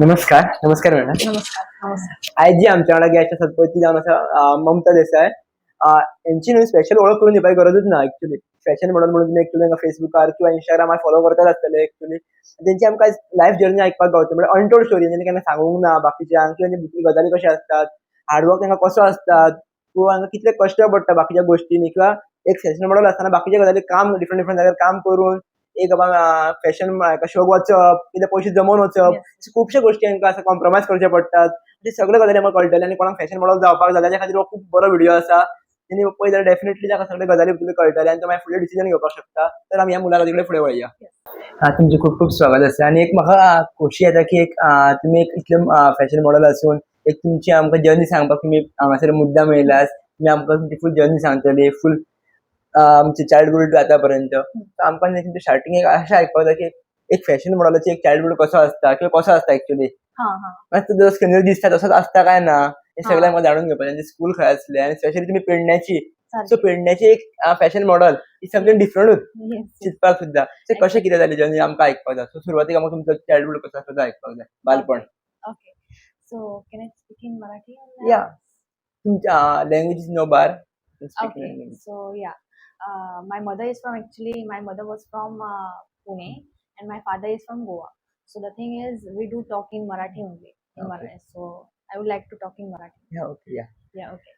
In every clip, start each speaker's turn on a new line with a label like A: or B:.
A: नमस्कार नमस्कार मॅडम.
B: नमस्कार नमस्कार.
A: आज जी आमच्याकडे गेस्ट असतात पळय ती जावन आसा ममता देसाय. यांची न्हू स्पेशल ओळख करून दिवपाची गरजूच ना एक्चुअली. फॅशन मॉडल म्हणून तुम्ही एक्चुअली फेसबुकार किंवा इंस्टाग्रामार फॉलो करतात आसतले एक्चुअली. त्यांची आमकां लायफ जर्नी आयकपाक गावता म्हणजे अनटोल्ड स्टोरी जेणे केन्ना सांगूंक ना बाकीच्यांक किंवा भितरली गजाली कशा असतात, हार्डवर्क तांकां कसो असतात किंवा तांकां कितले कश्ट पडटा बाकीच्या गोष्टींनी किंवा एक फॅशन मॉडल आसतना बाकीच्या गजाली काम डिफरंट डिफरंट जाग्यार काम करून एक फॅशन शोक वचप, कितें पयशे जमोवन वचप,
B: Yes.
A: खुबश्यो गोष्टी तांकां असं कॉम्प्रोमायज करचे पडटात. ते सगळे गजाली आमकां कळटले आनी कोणाक फॅशन मॉडल जावपाक जाय ताच्या खातीर हो खूब बरो व्हिडिओ आसा. तेणी पळयल्यार डेफिनेटली ताका सगळे गजाली भितरल्यो कळटले आनी तो मागीर फुडले डिसिजन घेवपाक शकता. तर आमी ह्या मुलाखती कडेन फुडें वळया. तुमचे खूप खूप स्वागत आसा आनी एक म्हाका खोशी येता की एक तुमी एक इतले फॅशन मॉडल आसून एक तुमची आमकां जर्नी सांगपाक तुमी हांगासर मुद्दाम येयल्यात. तुमी आमकां तुमची फूल जर्नी सांगतली फूल आमचे चायल्डहूड आतापर्यंत. आमकां तुमचे स्टार्टींग अशें आयकपाक जाय की एक फॅशन मॉडलाची एक चायल्डहूड कसो असता किंवा कसो असता एक्चुअली. जसं स्क्रीनवर दिसता तसंच असता काय ना हे सगळं आमकां जाणून घेवपाचें. म्हणजे स्कूल खंय आसलें आनी स्पेशली तुमी पेडण्याची. सो पेडण्याची एक फॅशन मॉडल ही समथींग डिफरंटूच चिंतपाक सुद्दां. सो कशें कितें जालें जर्नी आमकां आयकपाक जाय. सो सुरवातीक आमकां तुमचो चायल्डहूड कसो आसता तो आयकपाक जाय. बालपण.
B: Okay. So can I speak in Marathi?
A: या तुमच्या language is no bar.
B: Okay. So yeah, my mother is from actually my mother was from Pune and my father is from Goa. So the thing is we do talk in Marathi only in
A: Okay.
B: Marathi. So I would like to talk in Marathi.
A: या okay या.
B: Yeah, okay.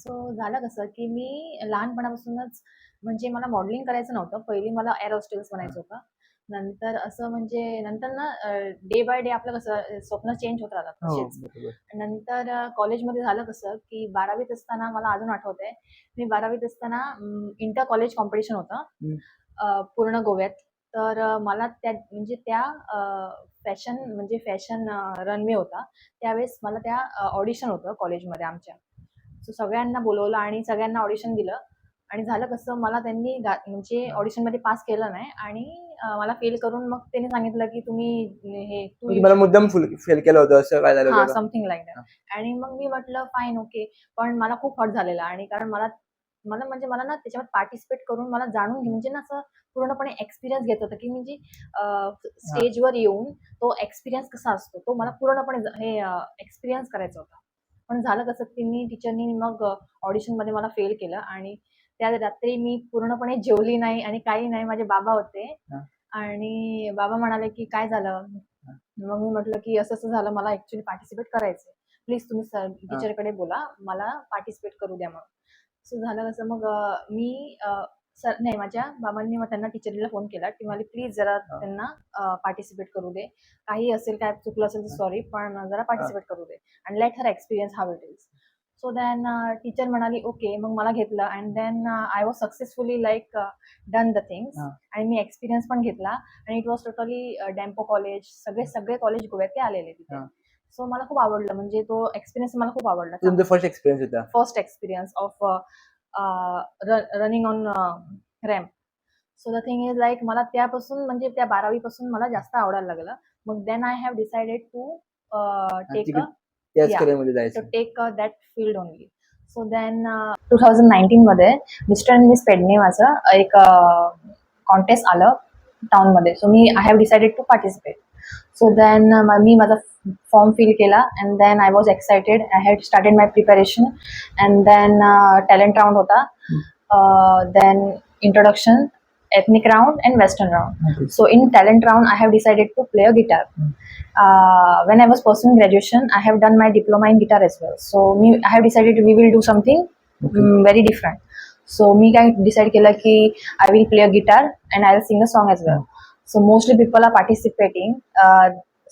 B: So झालं कसं की मी लहानपणापासूनच म्हणजे मला modelling करायचं नव्हतं. पहिली मला एअर होस्टेस बनायचं होतं. नंतर असं म्हणजे नंतर ना डे बाय डे आपलं कसं स्वप्न चेंज होत राहतात
A: हो
B: तसेच.
A: बरोबर.
B: नंतर कॉलेजमध्ये झालं कसं की 12वीत असताना मला अजून आठवतंय, मी 12वीत असताना इंटर कॉलेज कॉम्पिटिशन होतं पूर्ण गोव्यात. तर मला म्हणजे त्या फॅशन रनवे होता. त्यावेळेस मला त्या ऑडिशन होतं कॉलेजमध्ये आमच्या. सो सगळ्यांना बोलवलं आणि सगळ्यांना ऑडिशन दिलं आणि झालं कसं मला त्यांनी म्हणजे ऑडिशनमध्ये पास केलं नाही आणि मला फेल करून मग त्यांनी सांगितलं की तुम्ही हे
A: मला मुद्दाम फेल केलं होतं असं काय झालं
B: हां,
A: होतं?
B: Something like that. आणि मग मी म्हटलं फाईन ओके. पण मला खूप हर्ट झालेला आणि कारण मला मला म्हणजे मला ना त्याच्यामध्ये पार्टिसिपेट करून मला जाणून म्हणजे ना असं पूर्णपणे एक्सपिरियन्स घेत होतं की म्हणजे स्टेजवर येऊन तो एक्सपिरियन्स कसा असतो तो मला पूर्णपणे हे एक्सपिरियन्स करायचा होता. पण झालं कसं टीचरनी मग ऑडिशनमध्ये मला फेल केलं आणि त्या रात्री मी पूर्णपणे जेवली नाही आणि काही नाही. माझे बाबा होते आणि बाबा म्हणाले की काय झालं? मग मी म्हटलं की असं झालं मला ऍक्च्युली पार्टिसिपेट करायचंय. प्लीज तुम्ही टीचरकडे बोला मला पार्टिसिपेट करू द्या म्हणून. सो झालं कसं मग मी नाही माझ्या बाबांनी मग त्यांना टीचरला फोन केला की मला प्लीज जरा त्यांना पार्टिसिपेट करू दे. काही असेल काय चुकलं असेल तर सॉरी पण जरा पार्टिसिपेट करू दे आणि let her experience how it is. So then teacher म्हणाली ओके. मग मला घेतलं and then I was successfully like done the things आणि मी एक्सपिरियन्स पण घेतला आणि it was totally Dempo college सगळे कॉलेज गोव्यातले आलेले तिथे. सो मला खूप आवडलं म्हणजे तो एक्सपिरियन्स मला खूप आवडला.
A: तुमचा फर्स्ट एक्सपिरियन्स होता? First
B: experience of running on ramp. So the thing is like मला त्यापासून म्हणजे त्या 12वी पासून मला जास्त आवडायला लागलं. मग then I have decided to take that field only. So then 2019 मध्ये मिस्टर अँड मिस पेडणे माझं एक कॉन्टेस्ट आलं टाउनमध्ये. सो मी I have decided to participate. So then मी माझा फॉर्म फिल केला and then I was excited. I had started my preparation and then talent round होता. Then introduction, ethnic round and western round.
A: Okay.
B: So in talent round I have decided to play a guitar. When I was pursuing graduation I have done my diploma in guitar as well. So I have decided we will do something very different. So me I decide केलं की I will play a guitar and I will sing a song as well. So mostly people are participating.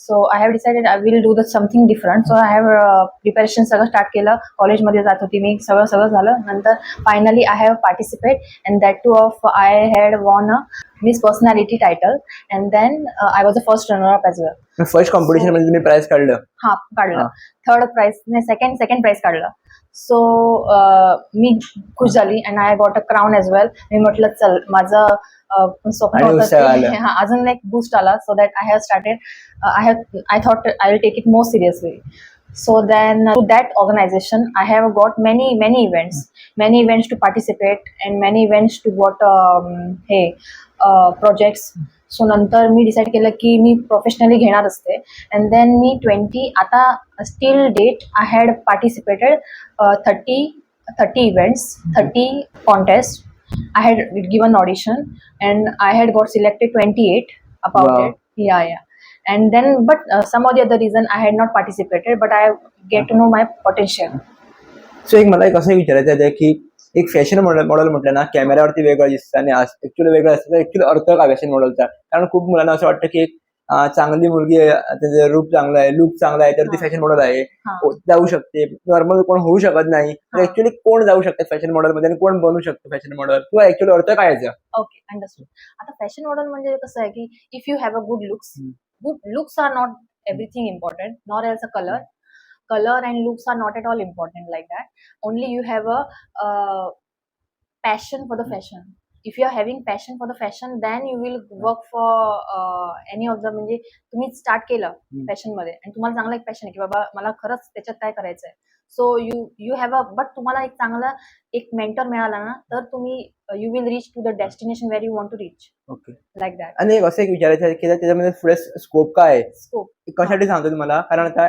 B: So I have decided I will do something different. So I have preparation सगळं start केलं. कॉलेजमध्ये जात होती मी. सगळं झालं. नंतर finally I have participate and that too of I had won a Miss Personality title and then I was the first runner up as well.
A: First competition मध्ये तुम्ही प्राइज काढलं?
B: हां, काढलं. थर्ड प्राइज नाही सेकंड प्राइज काढलं. So मी खुश झाली and I got a crown as well. मी म्हटलं चल माझं स्वप्न होतं अजून एक बूस्ट आला. So that I have started I thought I will take it more seriously. So then to that organization I have got many events to participate and many events to got projects. So नंतर मी decide केलं की मी professionally घेणार असते. And then मी 20 आता still date I had participated 30 events, 30 contest. I had given audition and I had got selected 28 about
A: Wow.
B: it. Yeah. And then, but some of the other reason I had not participated, but I get to know my potential.
A: So एक मला एक असं विचारायचं आहे की एक fashion model model म्हटलं ना कॅमेरावरती वेगळं दिसतं आणि ऍक्च्युअली वेगळं असतं. तर ऍक्च्युअली अर्थ काय फॅशन मॉडेलचा? कारण खूप मुलांना असं वाटतं की एक चांगली मुलगी आहे, त्याचं रूप चांगलं आहे, लुक चांगला आहे, तर ती
B: हा.
A: फॅशन मॉडेल आहे,
B: हा.
A: जाऊ शकते. नॉर्मल कोण होऊ शकत नाही. तर
B: हा.
A: ऍक्च्युअली कोण जाऊ शकतं फॅशन मॉडेलमध्ये आणि कोण बनू शकतो फॅशन मॉडेल, किंवा ऍक्च्युअली अर्थ काय याचा?
B: Okay, understood. आता फॅशन मॉडेल म्हणजे कसं आहे की if you have a good looks or not everything important, nor else a color and looks are not at all important like that. Only you have a passion for the fashion. If you are having passion for the fashion, then you will work for any of the, म्हणजे तुम्ही start केलं fashion मध्ये आणि तुम्हाला चांगला एक passion आहे की बाबा मला खरंच त्याच्यात काय करायचंय, so you have a, but तुम्हाला एक चांगला एक मेंटर मिळाला ना, तर तुम्ही you will reach to the destination where you want to reach,
A: okay.
B: Like that.
A: आणि असं एक विचारायचं आहे की त्याच्यामध्ये पुढे स्कोप काय आहे?
B: स्कोप
A: कशासाठी सांगतो तुम्हाला, कारण आता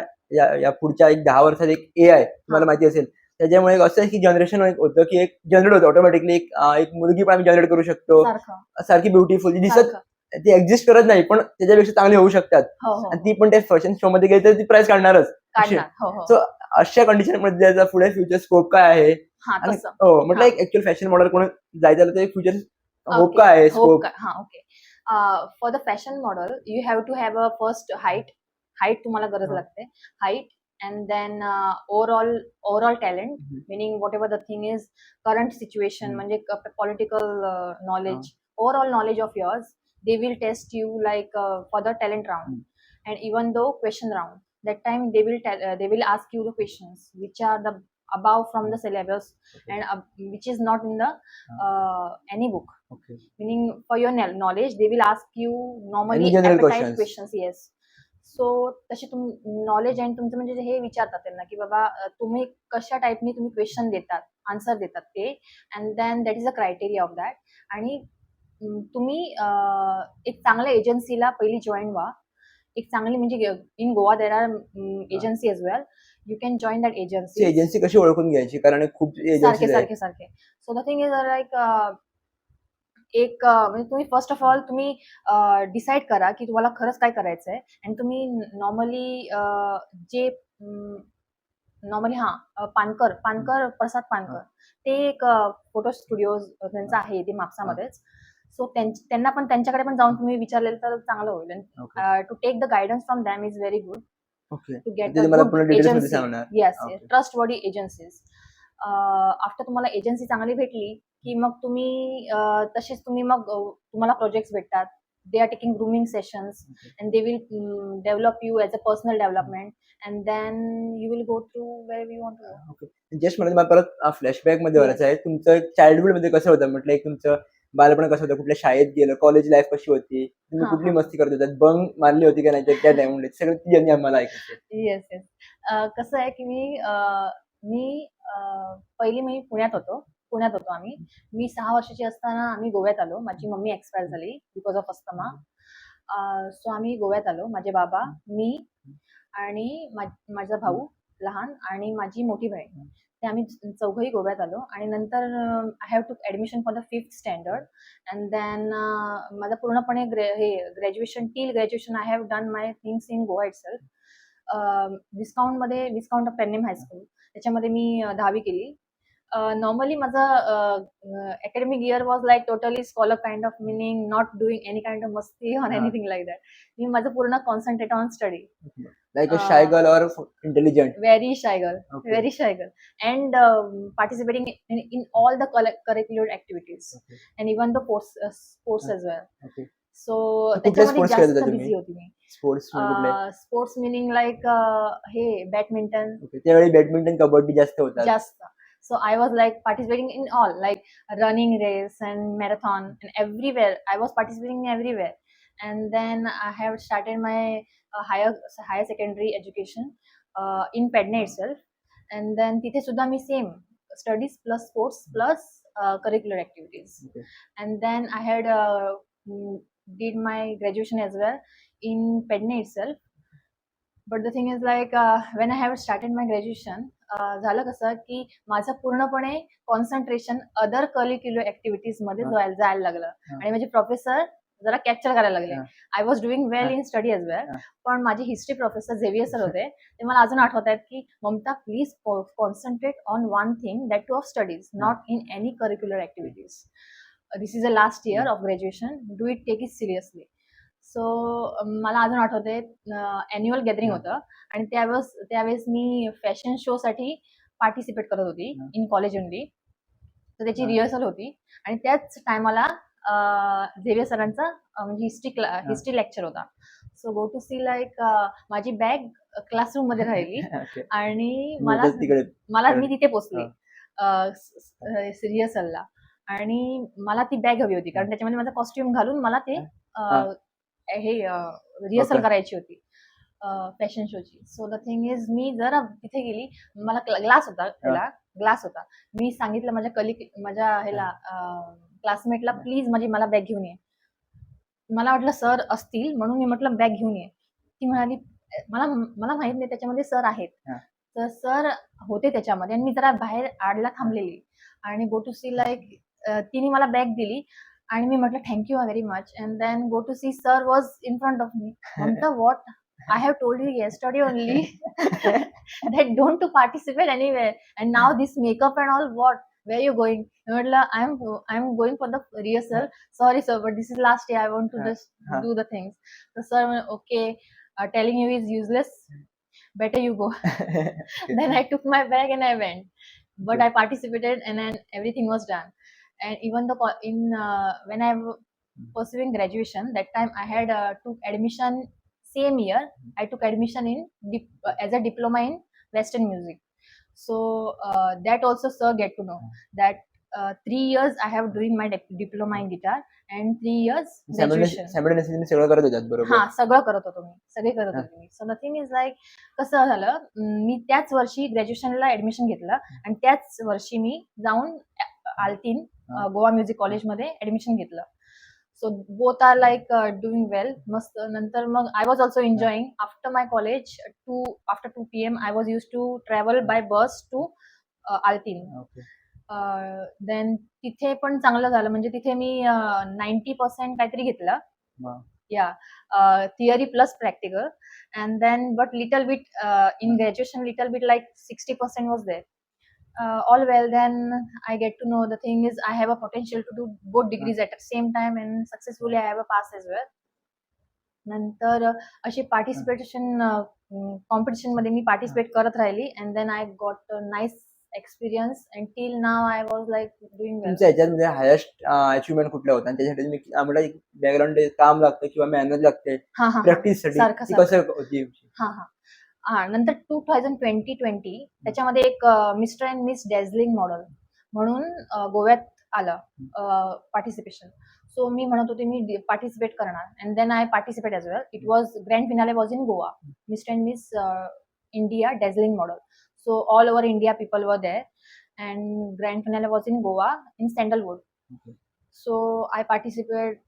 A: या पुढच्या एक 10 वर्षात एक AI तुम्हाला माहिती असेल, त्याच्यामुळे असं आहे की जनरेशन होतं की एक जनरेट होतं ऑटोमॅटिकली, एक मुलगी पण आम्ही जनरेट करू शकतो, सारखी ब्युटिफुल दिसत, ती एक्झिस्ट करत नाही पण त्याच्यापेक्षा चांगली होऊ शकतात. आणि ती पण त्या फॅशन शो मध्ये गेली तर ती प्राइस काढणारच. सो अशा कंडिशन मध्ये त्याचा पुढे फ्युचर स्कोप काय आहे? आणि म्हटलं एक ऍक्च्युअल फॅशन मॉडेल कोण जायचं तर फ्युचर होप काय आहे, scope?
B: Okay. For the fashion model you have to have a first height तुम्हाला गरज लागते, height. And then overall talent, meaning whatever the thing is, current situation, म्हणजे political knowledge, overall knowledge of yours, they will test you like for the talent round. And even though question round, that time they will ask you the questions which are the above from the syllabus, and which is not in the any book. Meaning for your knowledge they will ask you normally appetite questions. Yes. So तशी knowledge आणि तुमचं म्हणजे हे विचारतात त्यांना की बाबा तुम्ही कशा टाईपनी तुम्ही क्वेश्चन देतात, आन्सर देतात ते, and then that is a criteria of that. आणि तुम्ही एक चांगल्या एजन्सीला पहिली जॉईन व्हा. एक चांगली म्हणजे in Goa there are agency as well, you can join that
A: agency कशी ओळखून घ्यायची, कारण खूप
B: सारखे. So the thing is like एक म्हणजे तुम्ही फर्स्ट ऑफ ऑल तुम्ही डिसाईड करा की तुम्हाला खरंच काय करायचंय. आणि तुम्ही नॉर्मली जे नॉर्मली प्रसाद पानकर, ते एक फोटो स्टुडिओ त्यांचा आहे ते मापसामध्येच. सो त्यांना पण त्यांच्याकडे पण जाऊन तुम्ही विचारलेलं तर चांगलं होईल. To take the guidance from them is very good to get the good agency. Yes, trustworthy agencies. After तुम्हाला एजन्सी चांगली भेटली की मग तुम्ही तसेच तुम्ही मग तुम्हाला प्रोजेक्ट्स भेटतात. They are taking grooming sessions and they will develop you as a personal development, and then you will go to where you want to go.
A: Just म्हणजे मला परत फ्लॅशबॅक मध्ये वरायचं आहे, तुमचं चाइल्डहुड मध्ये कसं होतं, म्हटलं एक तुमचं बालपण कसं होतं, कुठल्या शाळेत गेलं, कॉलेज लाईफ कशी होती, तुम्ही कुठली मस्ती करत होतात, बंक मारली होती का नाही त्या टाइम मध्ये, सगळं ती जर्नी आम्हाला ऐकायची.
B: येस. कसं आहे की मी पहिली मी पुण्यात होतो आम्ही. मी 6 वर्षाची असताना आम्ही गोव्यात आलो. माझी मम्मी एक्सपायर झाली बिकॉज ऑफ अस्थमा. सो आम्ही गोव्यात आलो, माझे बाबा, मी आणि माझा भाऊ लहान आणि माझी मोठी बहीण. ते आम्ही चौघही गोव्यात आलो. आणि नंतर I have to admission for the 5th standard. And then माझा पूर्णपणे graduation I have done my things in Goa itself. विस्काउंट ऑफ पेन्नेम हायस्कूल, त्याच्यामध्ये मी 10वी केली. नॉर्मली माझा academic year was like totally scholar kind of, meaning not doing any kind of masti or anything like that. मी माझं पूर्ण concentrate on study.
A: Like a shy girl or intelligent?
B: Very shy girl. And participating in all the curricular activities, and even the sports as well. So त्याच्यामध्ये जास्त busy होती मी. Sports meaning like हे badminton.
A: त्यावेळी badminton, kabaddi जास्त.
B: So I was like participating in all, like running race and marathon, and everywhere I was participating everywhere. And then I have started my higher secondary education in Padne itself. And then तिथे सुद्धा मी same studies plus sports plus curricular activities. And then I had did my graduation as well in Pedne itself. But the thing is like when I have started my graduation झालं कसं की माझं पूर्णपणे concentration other curricular activities मध्ये जायला लागलं आणि माझे प्रोफेसर जरा कॅप्चर करायला लागले. I was doing well in study as well. पण माझे हिस्ट्री प्रोफेसर झेवियर सर होते, ते मला अजून आठवत आहेत की Mamta please concentrate on one thing that too of studies, not in any curricular activities. This is a last year of graduation, do it take it seriously. So मला अजून आठवते अॅन्युअल गॅदरिंग होतं आणि त्यावेळेस मी फॅशन शो साठी participate करत होती इन कॉलेज ओनली. तर त्याची रिहर्सल होती आणि त्याच टायमाला झेवियर सरांचा म्हणजे हिस्ट्री लेक्चर होता. So go to see like माझी बॅग क्लासरूम मध्ये राहिली आणि मला मी तिथे पोचले रिहर्सलला आणि मला ती बॅग हवी होती कारण त्याच्यामध्ये माझा कॉस्ट्युम घालून मला ते हे रिहर्सल करायची होती फॅशन शोची. So the thing is me जर तिथे गेली, मला ग्लास होता. मी सांगितलं माझ्या ह्याला क्लासमेटला प्लीज मला बॅग घेऊन ये. मला वाटलं सर असतील म्हणून मी म्हटलं बॅग घेऊन ये. ती म्हणाली मला माहित नाही त्याच्यामध्ये सर आहेत. तर सर होते त्याच्यामध्ये आणि मी जरा बाहेर आडला थांबलेली आणि गो टू सी लाईक तिने मला बॅग दिली आणि मी म्हटलं thank you very much. And then go to see sir was in front of me. म्हणता what I have told you yesterday only that don't to participate anywhere, and now this makeup and all what? Where you going? I'm going for the rehearsal. Sorry sir, but this is last year. I want to just do the things. So sir, okay, telling you is useless. Better you go. Then I took my bag and I went. But I participated and then everything was done. And even when I was pursuing graduation, that time I had took admission. Same year, I took admission as a diploma in Western music. So that also sir get to know that 3 years I have doing my diploma in guitar and 3 years graduation.
A: सगळं करत होतात बरोबर.
B: हा सगळं करत होतो मी, सगळे करत होते मी. सो नथिंग इज लाईक कसं झालं, मी त्याच वर्षी ग्रॅज्युएशनला ऍडमिशन घेतलं आणि त्याच वर्षी मी जाऊन आल्तीन गोवा म्युझिक कॉलेजमध्ये ऍडमिशन घेतलं. So both are like doing well. मस्त. नंतर मग I was also enjoying after my college after 2 p.m. I was used to travel by bus to Altin. Then तिथे पण चांगलं झालं म्हणजे तिथे मी 90% काहीतरी घेतलं. Theory plus practical, and then but little bit in graduation little bit like 60% was there. All well, then I get to know the thing is I have a potential to do both degrees at the same time and successfully I have a pass as well. नंतर अशी participation competition मध्ये मी participate करत राहिली and then I got a nice experience and till now I was like doing well.
A: तुमच्या ह्याच्यामध्ये highest achievement कुठलं होतं आणि त्याच्यासाठी तुम्ही आम्हाला एक बॅकग्राऊंड काम लागतं किंवा मेहनत लागते प्रॅक्टिस साठी, कसं होती?
B: नंतर 2020 त्याच्यामध्ये एक mister and miss dazzling model म्हणून गोव्यात आलं पार्टिसिपेशन. सो मी म्हणत होते मी पार्टिसिपेट करणार and then I participate as well. It was grand finale was in Goa, mister and miss India dazzling model. So all over India people were there and grand finale was in Goa in sandalwood. So I participate.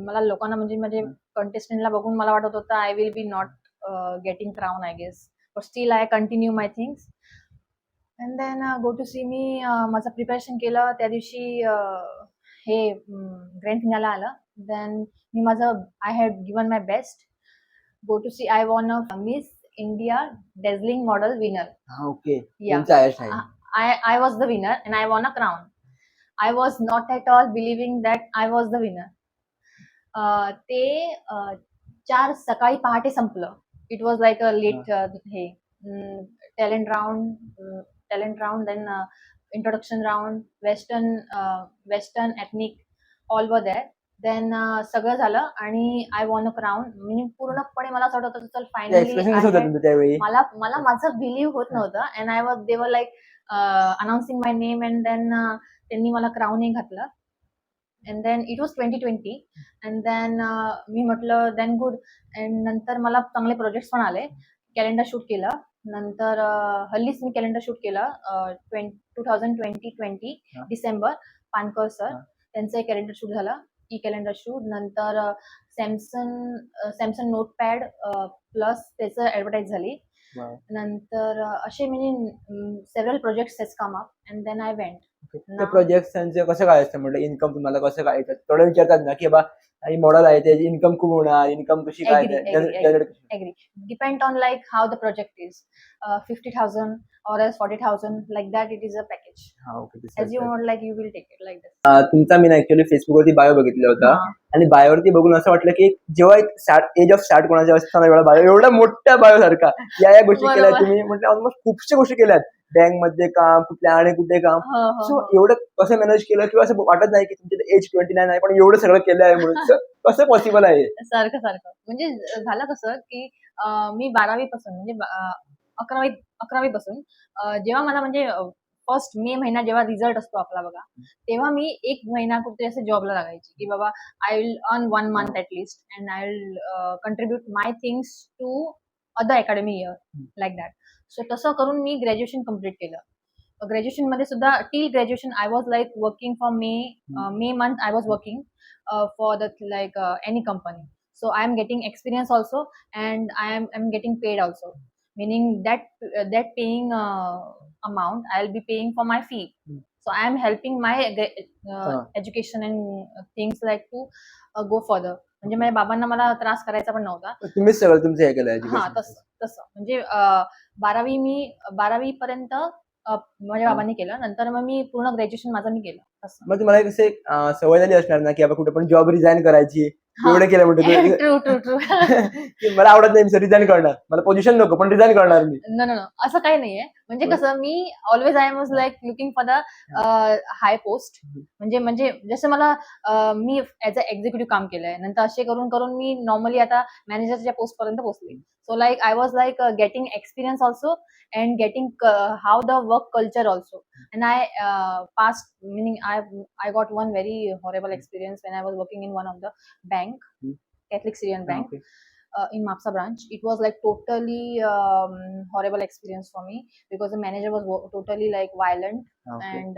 B: मला लोकांना म्हणजे माझे कंटेस्टंटला बघून मला वाटत होतं I will be not getting crown I guess, but still I continue my things and then go to see me. माझं प्रिपरेशन केलं त्या दिवशी हे ग्रँड फिनाले आलं. देन मी माझं I had given my best. Go to see I won a Miss India dazzling model winner.
A: Okay.
B: I was the winner and I won a crown. I was not at all believing that I was the winner. ते 4 सकाळी पहाटे संपलं. It was like a late हे talent round then introduction round, western ethnic all were there. Then सगळं झालं आणि I won a crown. म्हणजे पूर्णपणे मला असं वाटत होतं फायनली मला माझं बिलीव्ह होत नव्हतं and I was they were like announcing my name and then त्यांनी मला क्राऊनही घातलं. and then it was 2020 and then मी म्हटलं then good. and नंतर मला चांगले प्रोजेक्ट्स पण आले. कॅलेंडर शूट केलं. नंतर हल्लीच मी कॅलेंडर शूट केलं 2020 डिसेंबर. पानकर सर त्यांचं एक कॅलेंडर शूट झालं ई कॅलेंडर शूट, नंतर सॅमसंग नोटपॅड प्लस त्याचं ऍडव्हर्टाईज झाली.
A: Wow.
B: नंतर असे म्हणजे several projects has come up and then I went.
A: ते प्रोजेक्ट त्यांचे कसं काय असतं म्हटलं, इन्कम तुम्हाला कसं काय येतं? थोडं विचारतात ना की बा ही मॉडेल आहे त्याची इन्कम खूप होणार, इन्कम कशी काय generate?
B: Agree. Depend on like how the project is. 50,000 or else 40,000, like that it is a package.
A: हा, okay.
B: As you want, like you will take it like this.
A: तुमचा मी ना actually फेसबुकवरती bio बघितला होता
B: हा.
A: आणि बायोवरती बघून असं वाटलं की जेव्हा एक एज ऑफ स्टार्ट कोणाच्या असताना एवढा बायो, एवढा मोठ्या बायो सारखा या गोष्टी केल्या
B: बरोबर.
A: तुम्ही, म्हणजे ऑलमोस्ट खूपशा गोष्टी केल्यात. बँक मध्ये काम, कुठल्या आणि कुठे काम.
B: हो, हो,
A: सो
B: हो.
A: एवढं कसं मॅनेज केलं, किंवा असं वाटत नाही की तुमचं एज 29 आहे पण एवढं सगळं केलं आहे म्हणून? So, कसं पॉसिबल आहे?
B: सारखं सारखं म्हणजे झालं कसं की मी 12वी पासून म्हणजे 11वी पासून जेव्हा मला म्हणजे फर्स्ट मे महिना जेव्हा रिझल्ट असतो आपला बघा, तेव्हा मी 1 महिना कुठे असं जॉबला लागायची की बाबा I will earn 1 month at least and I will contribute my things to other academy year, like that. So तसं करून मी ग्रॅज्युएशन कम्प्लीट केलं. ग्रॅज्युएशन मध्ये सुद्धा till graduation I was like working for May month I was working for the like any company. So I am getting experience also, and I'm getting paid also. Meaning that paying amount I'll be paying for my fee. So I am helping my education and things like to go further. म्हणजे माझ्या बाबांना मला त्रास करायचा पण नव्हता.
A: तुम्हीच सगळं तुमचं हे केलं
B: हा,
A: एज्युकेशन?
B: तसं म्हणजे 12वी पर्यंत माझ्या बाबांनी केलं. नंतर मग मी पूर्ण ग्रॅज्युएशन माझं मी केलं. तसं.
A: मग तुम्हाला कसं एक सवय झाली असणार ना की आपण कुठे पण जॉब रिझाईन करायची, एवढं केलं म्हणतो
B: ट्रू.
A: की मला आवडत नाही, रिझाईन करणार, मला पोझिशन नको पण रिझाईन करणार मी.
B: नो असं काही नाहीये. म्हणजे कसं me always I was like looking for the high post. म्हणजे जसं मला मी ऍज अ एक्झिक्युटिव्ह काम केलंय, नंतर असे करून करून मी नॉर्मली आता मॅनेजरच्या पोस्ट पर्यंत पोहोचले. So like I was like getting experience also and getting how the work culture also. And I passed, meaning I got one very horrible experience when I was working in one of the bank, Catholic Syrian Bank, in Mamta branch. It was like totally horrible experience for me because the manager was totally like violent. And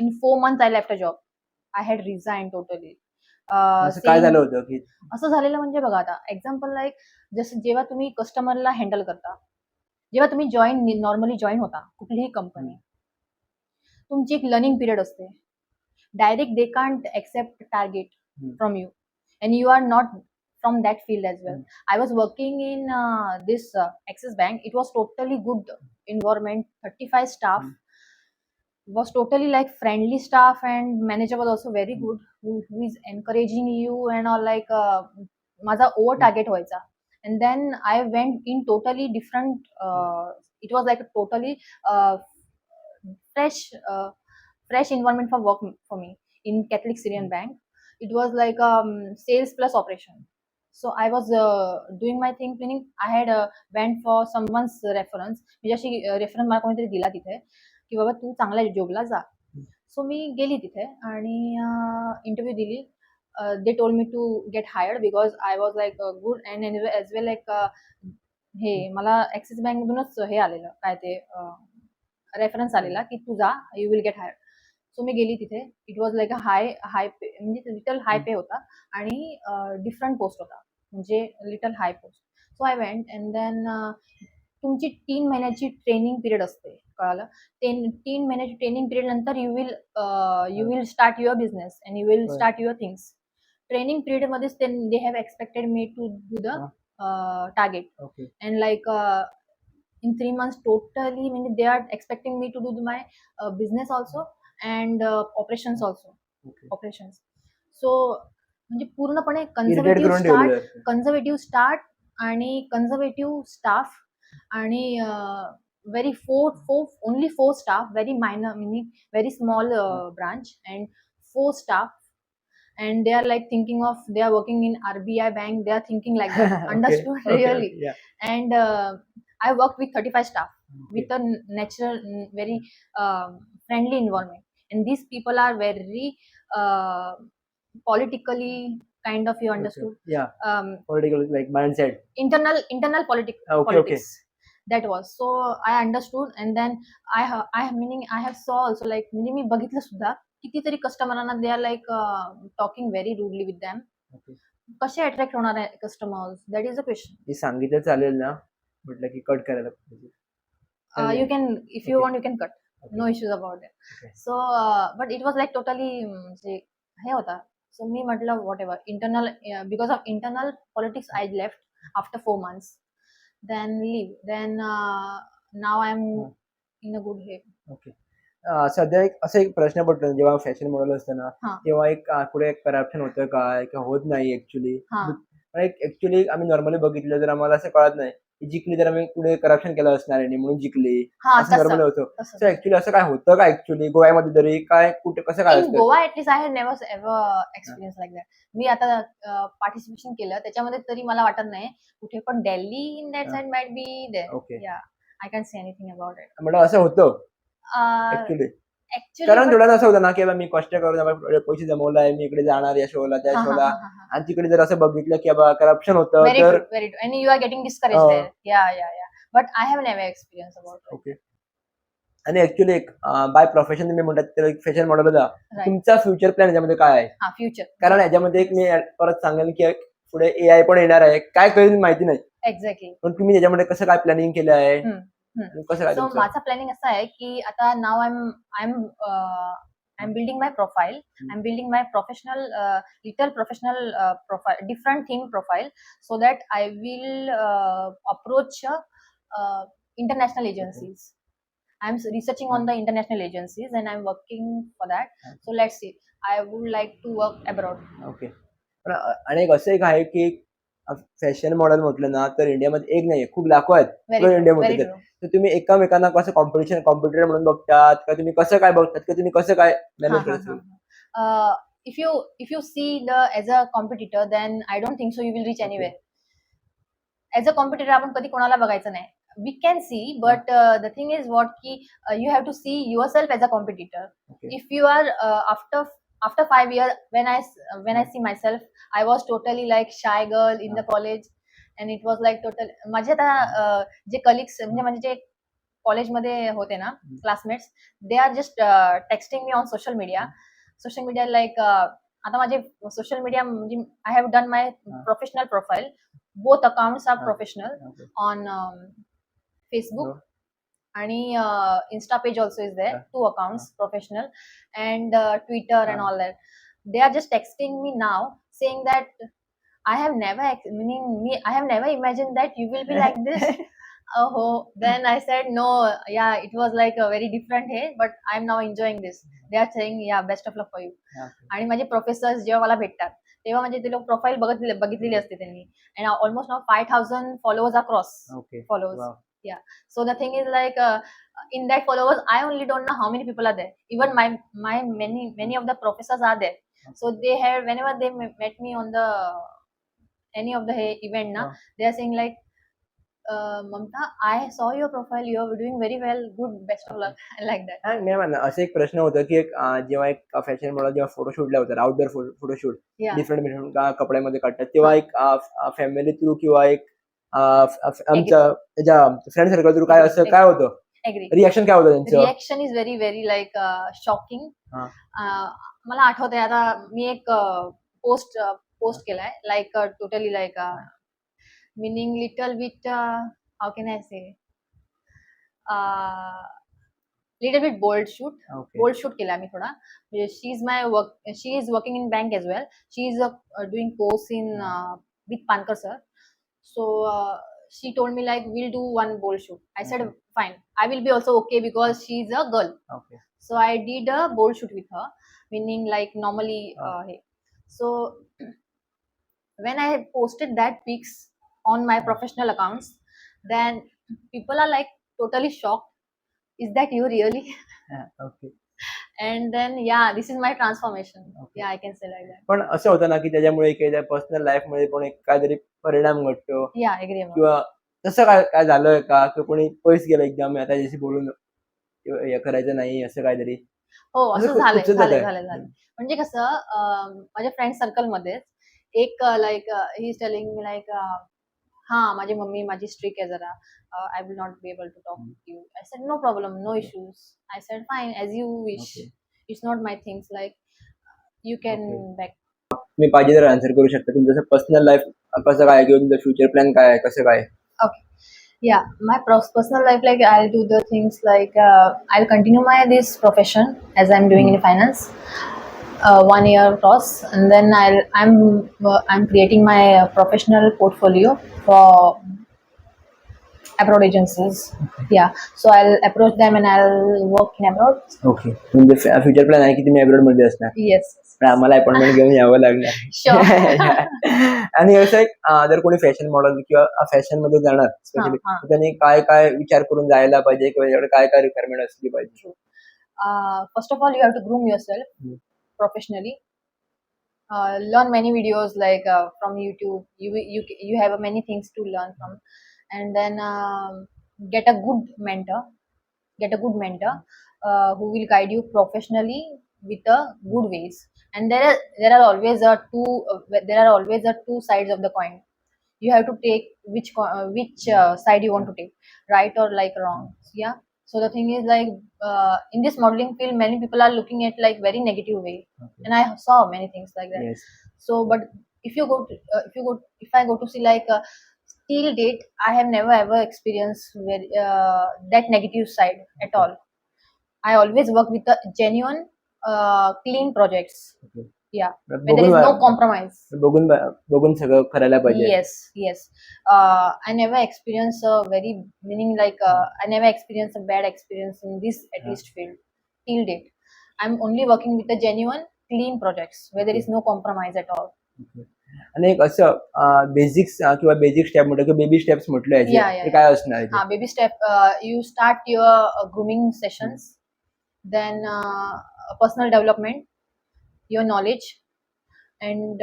B: in 4 months I left a job. I had resigned totally.
A: काय झालं होतं की
B: असं झालेलं म्हणजे बघा आता example like जसं जेव्हा तुम्ही कस्टमरला हँडल करता, जेव्हा तुम्ही नॉर्मली जॉईन होता कुठलीही कंपनी, तुमची एक लर्निंग पिरियड असते. Direct they can't expect target from you and you are not from that field as well. I was working in this Axis bank. It was totally good environment, 35 staff, was totally like friendly staff, and manager was also very good, who is encouraging you and all like माझा over target व्हायचा. And then I went in totally different, it was like a totally fresh environment for work for me in Catholic Syrian Bank. It was like sales plus operation. So I was doing my thing, meaning I had went for someone's reference. म्हणजे अशी reference मला कोणीतरी दिला तिथे की बाबा तू चांगल्या जॉबला जा. सो मी गेली तिथे आणि इंटरव्ह्यू दिली. They told me to get hired because I was like good and as well like हे मला ऍक्सिस बँक मधूनच हे आलेलं काय ते रेफरन्स आलेला की तू जा, you will get hired. So मी गेली तिथे. It was like a high pay, म्हणजे लिटल हाय पे होता आणि डिफरंट पोस्ट होता, म्हणजे little high post. So I went and then तुमची 3 महिन्याची ट्रेनिंग पिरियड असते, कळालं? 3 महिन्याची ट्रेनिंग पिरियड नंतर you will start your business and you will start your things. Training period मध्येच they have expected me to do the target and like in 3 months totally, meaning they are expecting me to do my business also and operations also. Operations. So म्हणजे पूर्णपणे conservative start आणि conservative staff आणि very only 4 staff, very minor, meaning very small branch and 4 staff, and they are like thinking of they are working in RBI bank, they are thinking like that. Understood? Really.
A: Yeah.
B: And I worked with 35 staff with a natural, very friendly environment, and these people are very politically kind of, you understood?
A: Yeah. Political like mindset,
B: Internal politics.
A: Okay.
B: That was so I understood, and then I meaning I have saw also like, म्हणजे मी बघितलं सुद्धा कितीतरी कस्टमरांना they are like talking very rudely with them.
A: Okay.
B: कसे attract होणार आहे customers, that is a question.
A: मी सांगितलं चालेल ना? म्हटलं की कट करायला पाहिजे. चालेल.
B: You can, if you
A: okay.
B: want, you can cut.
A: Okay.
B: No issues about it.
A: Okay.
B: So, but it was like totally म्हणजे हे होता. So मी म्हटलं what ever internal, because of internal politics I left after 4 months. Then leave. Then now I'm
A: हां.
B: in a good way.
A: Okay. सध्या असा एक प्रश्न पडतो ना, जेव्हा फॅशन मॉडेल असतं ना,
B: हां,
A: तेव्हा पुढे करप्शन होतं काय? किंवा होत नाही ॲक्चुअली?
B: हां.
A: ॲक्चुअली आम्ही नॉर्मली बघितलं तर आम्हाला असं कळत नाही, की जिंकली तर आम्ही पुढे करप्शन केलं असणार आहे म्हणून जिंकली,
B: हां,
A: असं
B: तसं,
A: नॉर्मली होतं.
B: तसं.
A: सो ॲक्चुअली असं काय होतं का ॲक्चुअली गोव्यामध्ये तरी? काय कुठे कसं काय
B: इन
A: असतं?
B: Goa at least I had never ever experience like that. मी आता पार्टिसिपेशन केलं त्याच्यामध्ये तरी मला वाटत नाही कुठे, पण दिल्ली इन दॅट
A: हां.
B: Side might be there.
A: Okay.
B: Yeah, I can't say anything about it.
A: म्हटलं असं होतं ॲक्चुअली. कारण
B: बट
A: थोडं असं होतं ना, की मी कष्ट करून बाबा पैसे जमवले आहे, मी इकडे जाणार या शोला, त्या
B: हां, हां,
A: शोला
B: हां, हां, हां.
A: आणि तिकडे जर असं बघितलं, की बाबा करप्शन होतं
B: Very
A: तर
B: true, very true. And you are getting discouraged there. Yeah, yeah, yeah. But I have never experienced about it.
A: Okay. आणि ॲक्चुअली एक बाय प्रोफेशन तुम्ही म्हणतात तर एक फॅशन मॉडेल होता.
B: Right.
A: तुमचा फ्युचर प्लॅन याच्यामध्ये काय आहे?
B: हा, फ्युचर.
A: कारण याच्यामध्ये एक मी परत सांगेन, की पुढे एआय पण येणार आहे. काय कळेल माहिती नाही.
B: एक्झॅक्टली.
A: पण तुम्ही त्याच्यामध्ये कसं काय प्लॅनिंग केलं आहे? आणि कसं काय
B: सो
A: तुमचं?
B: माझा प्लॅनिंग असा आहे की आता नाव I am building my profile. I am building my professional, little professional profile, different thing profile, so that I will approach international agencies. I'm researching on the international agencies and I'm working for that. So let's see. I would like to work abroad.
A: Okay. पण आणि एक असं एक आहे, की fashion model म्हटलं ना, तर इंडियामध्ये एक नाहीये, खूप लाखो आहेत.
B: Very
A: सगळं
B: true.
A: इंडियामध्ये
B: Very
A: तर.
B: true.
A: तर तुम्ही एकमेकांना कसं कॉम्पिटिटर म्हणून बघतात का तुम्ही कसं काय बघतात? का तुम्ही कसं काय
B: Ha,
A: मॅनेज
B: ha,
A: करत?
B: ha. If you see the as a competitor, then I don't think so you will reach
A: Okay.
B: anywhere. As a competitor आपण कधी कोणाला बघायचं नाही. We can see, but the thing is what ki you have to see yourself as a competitor.
A: Okay.
B: If you are after 5 years, when I see myself, I was totally like shy girl in the college, and it was like total. माझे आता जे colleagues म्हणजे माझे जे कॉलेजमध्ये होते ना classmates, they are just texting me on social media like आता माझे सोशल मीडिया म्हणजे I have done my professional profile. Both accounts are professional
A: Okay.
B: On Facebook
A: No.
B: आणि Insta page also is there, 2 accounts professional, and Twitter and all that. They are just texting me now saying that I have never I have never imagined that you will be like this. Oh, then I said no. Yeah, it was like a very different way, but I'm now enjoying this. They are saying yeah, best of luck for you.
A: Okay.
B: आणि माझे professors जेव्हा मला भेटतात तेव्हा म्हणजे ते लोक profile बघितलेली असते त्यांनी, and almost now 5,000 followers are cross
A: Okay.
B: followers.
A: Wow.
B: Yeah. So the thing is like in that followers, I only don't know how many people are there. Even my many of the professors are there. So they have whenever they met me on the any of the event na, they are saying like Mamta, I saw your profile, you are doing very well, good, best of luck. Like that.
A: हां, नाही म्हणा असं एक प्रश्न होता, की जेव्हा एक फॅशन मॉडेल जेव्हा फोटोशूटला होतात, आउटडोर फोटोशूट
B: Yeah.
A: डिफरंट कपड्यामध्ये काढतात, तेव्हा एक फॅमिली थ्रू किंवा एक आमच्या त्याच्या फ्रेंड सर्कल थ्रू काय असं काय होतं?
B: Agree.
A: रिएक्शन काय होतं त्यांचं?
B: Reaction is very very like shocking.
A: हां.
B: मला आठवतंय आता मी एक पोस्ट केलाय like totally like meaning little bit how can I say little bit bold shoot.
A: Okay.
B: Bold shoot केला मी थोडा. She is working in bank as well. She is doing course in with Pankar sir. So she told me like we'll do one bold shoot. I said fine, I will be also okay because she is a girl.
A: Okay.
B: So I did a bold shoot with her, meaning like normally hey. So when I posted that pics on my professional accounts, then people are like totally shocked. Is that you really?
A: Okay.
B: And then yeah, this is my transformation.
A: Okay.
B: Yeah, I can say like that.
A: पण असं होतं ना, की त्याच्यामुळे काही personal लाईफमध्ये पण एक काहीतरी परिणाम घडतो
B: Yeah, I agree about
A: किंवा तसं काय काय झालंय का? किंवा कोणी पैसे गेलं एकदम आता याच्याशी बोलून किंवा हे करायचं नाही असं काहीतरी?
B: हो,
A: असं
B: असं
A: खूप
B: झालंय,
A: झालंय.
B: म्हणजे कसं माझ्या फ्रेंड सर्कलमध्येच एक like he is telling me like हां, माझी मम्मी माझी स्ट्रिक्ट आहे जरा. I will not be able to talk with you. I said no problem, no issues. I said fine as you wish.
A: Okay.
B: It's not my things. Like you can
A: Okay.
B: back.
A: तुम्ही पाहिजे तर answer करू शकता. तुमचं personal life कसं काय किंवा तुमचं फ्युचर प्लॅन काय आहे, कसं काय?
B: Okay. Yeah, my personal life, like I'll do the things like I'll continue my this profession as I'm doing in finance, 1 year course, and then I'm creating my professional portfolio for abroad agencies. Yeah, so I'll approach them and I'll work in abroad.
A: Okay. तुमचं future plan आहे की तुम्ही abroad मध्ये असणार?
B: Yes.
A: पण आम्हाला appointment घेऊन यावं लागणार.
B: Sure.
A: आणि असं एक जर कोणी फॅशन मॉडेल किंवा फॅशन मध्ये जाणार स्पेशली,
B: हां.
A: तर त्यांनी काय काय विचार करून जायला पाहिजे किंवा याच्याकडे काय काय रिक्वायरमेंट असली पाहिजे?
B: First of all, you have to groom yourself professionally. Learn many videos like from YouTube. You have many things to learn from, and then get a good mentor. Get a good mentor who will guide you professionally with a good ways. And there are always a two sides of the coin. You have to take which side you want to take, right or like wrong. Yeah. So the thing is like in this modeling field, many people are looking at like very negative way, and I saw many things like that.
A: Yes.
B: So but if I go to see like till date, I have never ever experienced that negative side at all. I always work with the genuine clean projects.
A: Okay.
B: Yeah, where there is no compromise.
A: बघून बघून सगळं करायला पाहिजे.
B: Yes. I never experienced a very meaning like I never experienced a bad experience in this at least field till date. I'm only working with the genuine clean projects where there is no compromise at all.
A: Okay. आणि एक असं basics किंवा basic step म्हटलं किंवा baby steps म्हटलं
B: Yeah,
A: याचे,
B: yeah,
A: ते काय असणार याचे?
B: Baby step. You start your grooming sessions, then personal development, your knowledge, and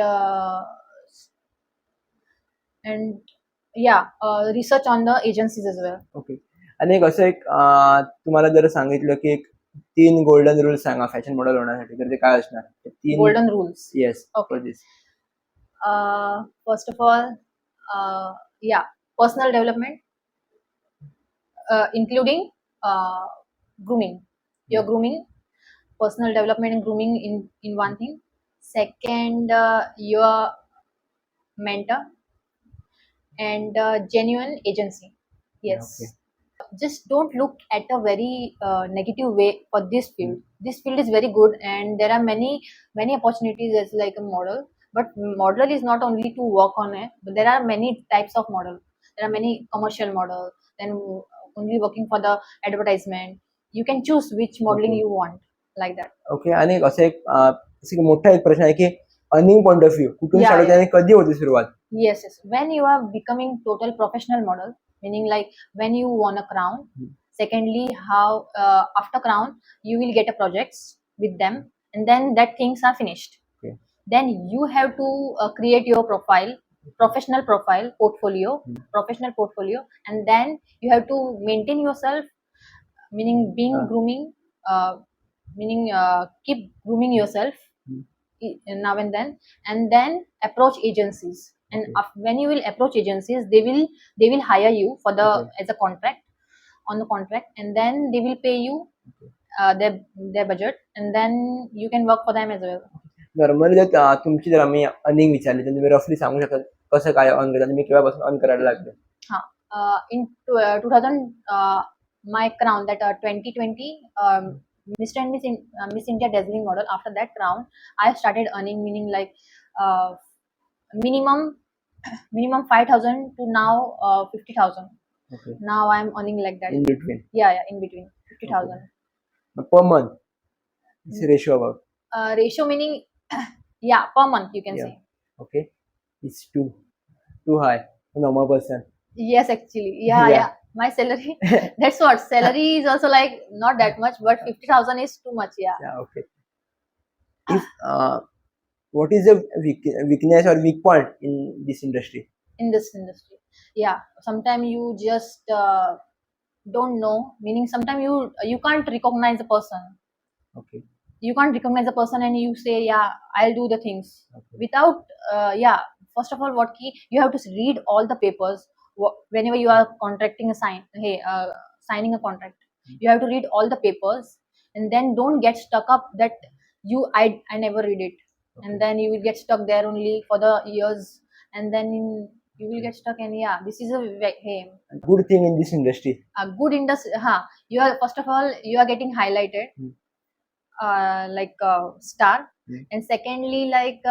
B: research on the agencies as well.
A: Okay. आणि एक असं एक तुम्हाला जर सांगितलं की एक 3 गोल्डन रूल्स सांगा फॅशन मॉडेल होण्यासाठी, तर ते काय असणार? ते 3
B: Golden rules.
A: Yes.
B: Okay.
A: For this.
B: First of all, personal development, including grooming. Your grooming, personal development and grooming in one thing. Second, your mentor and genuine agency. Yes.
A: Okay.
B: Just don't look at a very negative way for this field. This field is very good, and there are many opportunities as like a model. But model is not only to work on it, but there are many types of model. There are many commercial model, then only working for the advertisement. You can choose which modeling
A: Okay.
B: you want, like that.
A: Okay. आणि एक असं एक असं एक मोठा एक प्रश्न आहे की अर्निंग पॉइंट ऑफ व्ह्यू कुठून
B: Yeah,
A: स्टार्ट होते
B: yeah.
A: आणि कधी होते सुरुवात?
B: Yes. When you are becoming total professional model, meaning like when you won a crown. Secondly, how after crown you will get a projects with them, and then that things are finished.
A: Okay.
B: Then you have to create your profile, professional profile portfolio, professional portfolio, and then you have to maintain yourself, meaning being grooming, meaning keep grooming yourself now and then approach agencies. And when you will approach agencies, they will hire you for the as a contract on the contract, and then they will pay you their budget, and then you can work for them as well.
A: Normally जर तुमची जर आम्ही earning विचारली तर तुम्ही रफली सांगू शकता कसं काय अर्न करता, तुम्ही केव्हापासून अर्न करायला लागले?
B: In 2000, my crown that 2020 Mr. and Miss India dazzling model. After that crown, I started earning, meaning like minimum 5,000 to now 50,000.
A: Okay.
B: Now I'm earning like that.
A: In between.
B: Yeah, in between 50,000.
A: Per month. It's a ratio about.
B: Ratio meaning per month you can say.
A: Okay. It's too high for normal person.
B: Yes, actually. Yeah. My salary. That's what. Salary is also like not that much, but 50,000 is too much. Yeah.
A: Yeah. Okay. If what is the weakness or weak point in this industry?
B: In this industry, yeah. Sometimes you just don't know. Meaning, sometimes you can't recognize a person.
A: Okay.
B: You can't recognize a person, and you say, "Yeah, I'll do the things."
A: Okay.
B: Without, First of all, what key you have to read all the papers. Whenever you are contracting a signing a contract, you have to read all the papers. and then don't get stuck up that I never read it, and then you will get stuck there only for the years, and then you will get stuck. And yeah, this is hey,
A: Good thing in this industry.
B: a good industry. You are, first of all, you are getting highlighted, like a star, and secondly, like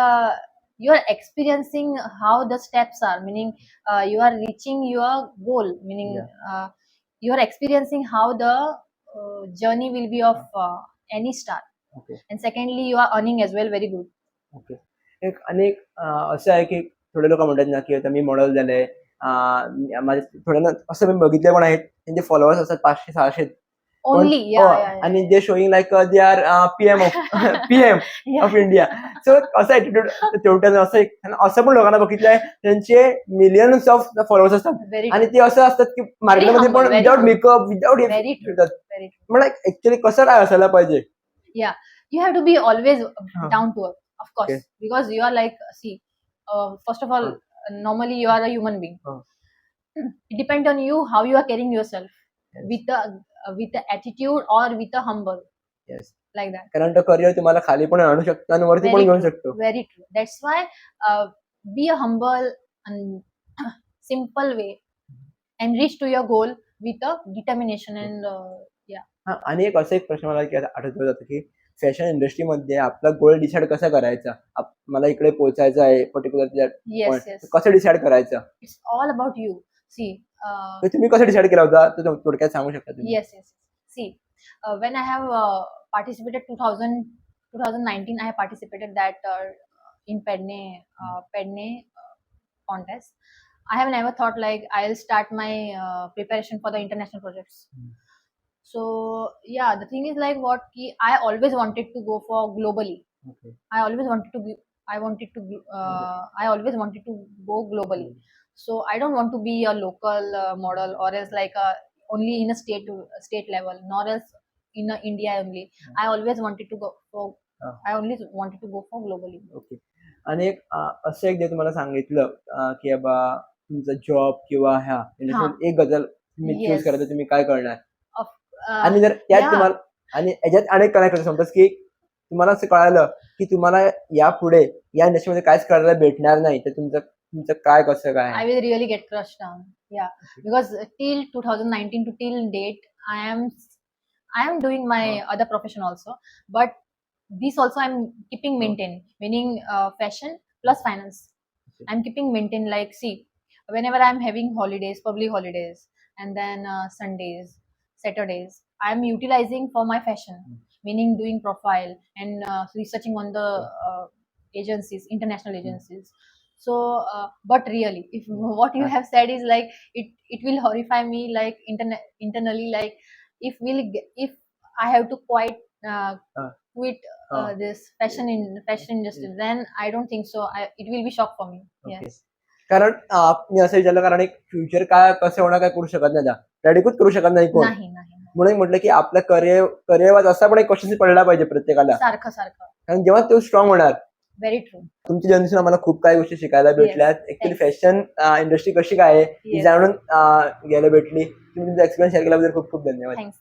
B: you are experiencing how the steps are, meaning you are reaching your goal, meaning you are experiencing how the journey will be of any star,
A: Okay.
B: and secondly you are earning as well, very good.
A: Okay. एक अनेक असं आहे की थोडे लोक म्हणतात ना की आता मी मॉडेल झाले, माझे थोडे ना असं मी बघितले पण आहेत त्यांचे फॉलोअर्स असतात 500-600
B: Only, yeah.
A: आणि they showing like they are PM of PM
B: Yeah.
A: Of India. So असं ऍटिट्यूड तेवढ्यानं असं असं पण लोकांना बघितलंय त्यांचे मिलियन्स ऑफ फॉलोअर्स असतात
B: Very
A: आणि ते असं असतात की मार्केटमध्ये
B: humble,
A: पण
B: very
A: without
B: humble.
A: Makeup without
B: Very true,
A: फिरतात.
B: very true.
A: मला ऍक्च्युअली कसं काय असायला पाहिजे?
B: Yeah, you have to be always down to earth, of course,
A: Okay.
B: because you are like, see, first of all, normally you are a human being. It depends on you how you are carrying yourself,
A: Yes.
B: with the attitude or with a humble,
A: Yes.
B: like that.
A: कारण तो career तुम्हाला खाली पण आणू शकतो आणि वरती पण
B: Very
A: घेऊन
B: true,
A: शकतो.
B: very true. That's why be a humble and simple way and reach to your goal with a determination and yeah.
A: हा, आणि एक असं एक प्रश्न मला की आठवत जातो की फॅशन इंडस्ट्रीमध्ये आपला गोल डिसाईड कसा करायचा? मला इकडे पोहोचायचं आहे पर्टिक्युलर
B: Yes, yes.
A: कसं डिसाईड करायचं?
B: It's all about you. See,
A: तर तुम्ही कसं डिसाईड केला होता तर थोडक्यात सांगू शकता तुम्ही?
B: yes. See, when I have participated 2019, I have participated that in Pedne contest. I have never thought like I'll start my preparation for the international projects. So yeah, the thing is like I always wanted to go for globally.
A: Okay.
B: I always wanted to go globally. So I don't want to be a local model, or else like only in a state level, nor else in India only. I always wanted to go for I only wanted to go for globally.
A: Okay. आणि एक असं एक जे तुम्हाला सांगितलं की बाबा तुमचा जॉब किंवा ह्या इंडस्ट्रीत एक गजल तुम्ही चूज
B: Yes.
A: करायचं तुम्ही काय करणार? आणि
B: Uh,
A: जर त्यात
B: yeah.
A: तुम्हाला आणि याच्यात अनेक कनेक्ट समजा की तुम्हाला असं कळालं की तुम्हाला यापुढे या इंडस्ट्रीमध्ये काहीच करायला भेटणार नाही, तर तुमचं काय कसं काय?
B: I will really get crushed down. Yeah, because till 2019 to till date, I am doing my other profession also, but this also I'm keeping maintain, meaning fashion plus finance.
A: Okay.
B: I'm keeping maintain, like, see, whenever I'm having holidays, public holidays, and then Sundays, Saturdays, I'm utilizing for my fashion, meaning doing profile and researching on the agencies, international agencies. So but really, if what you have said is like, it will horrify me, like internally, like if I have to quit this fashion industry, then I don't think so. It will be shock for me.
A: Okay.
B: Yes.
A: कारण मी असं विचारलं कारण एक future काय कसं होणार काय करू शकत नाही, प्रेडिक्ट करू शकत नाही कोण.
B: नाही.
A: म्हणून म्हटलं की आपलं करिअर असा पण एक क्वेश्चन पडला पाहिजे प्रत्येकाला,
B: सारखं
A: कारण जेव्हा तो स्ट्रॉंग होणार.
B: Very true.
A: तुमच्या जर्नीतून आम्हाला खूप काही गोष्टी शिकायला भेटल्यात. ऍक्च्युली फॅशन इंडस्ट्री कशी काय आहे ही जाणून घ्यायला भेटली. तुम्ही तुमचा एक्सपिरियन्स शेअर केल्याबद्दल खूप खूप धन्यवाद.
B: थँक्स.